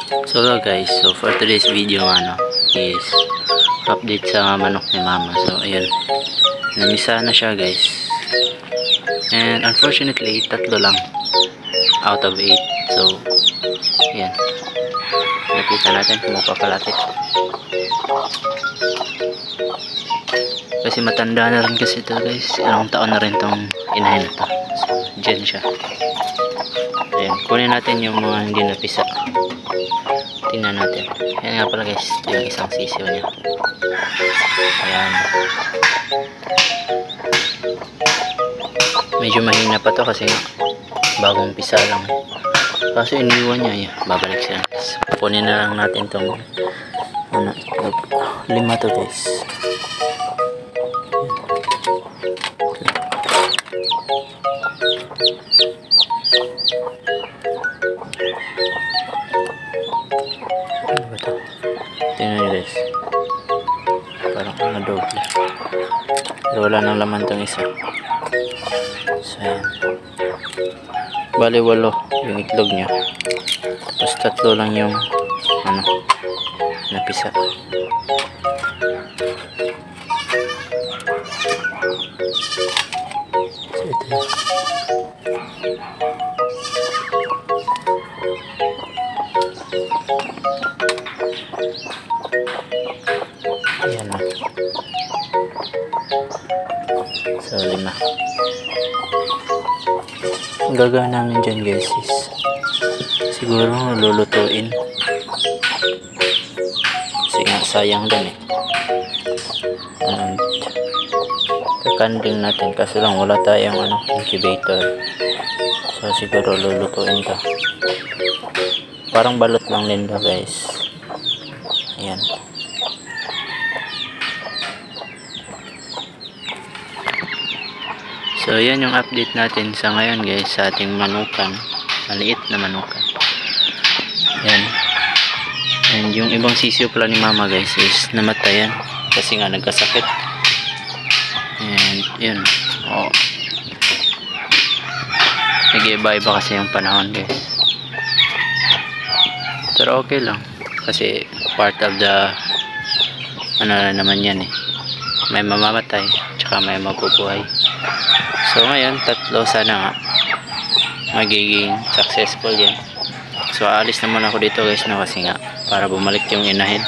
So hello guys, so for today's video is update sa manok ni mama. So ayun, namisa na siya guys, and unfortunately tatlo lang out of 8. So ayan, nakita natin kung mapapalapit kasi matanda na rin kasi ito guys, ilang taon na rin tong inahin na to. So dyan siya. Ayan, kunin natin yung mga hindi napisa, tingnan natin. Ayan nga pala guys, ito yung isang sisiw niya. Ayan, medyo mahina pa to kasi bagong pisa lang, kaso iniwan niya. Ayan, babalik siya. Kunin na lang natin itong 5 to guys. Ano ba ito? Tingnan nyo guys, parang nadoble, pero wala nang laman itong isa. So ayan, bali 8 yung itlog nya, tapos 3 lang yung napisa. So ito yun. Ayan na. So 5. Ang gagawin namin dyan guys is siguro lulutuin kasi nga sayang din and kakanding natin, kaso lang wala tayong incubator. So siguro lulutuin ka, parang balot lang din daw guys. Ayan. So yan yung update natin sa ngayon guys sa ating manukan, maliit na manukan. Ayan. And yung ibang sisiyo pala ni mama guys is namatayan kasi nga nagkasakit. And yun, nag-iiba-iba kasi yung panahon guys, pero okay lang kasi part of the naman yan may mamamatay tsaka may mabubuhay. So ngayon 3 sana nga magiging successful yan. So aalis naman ako dito guys kasi nga para bumalik yung inahin.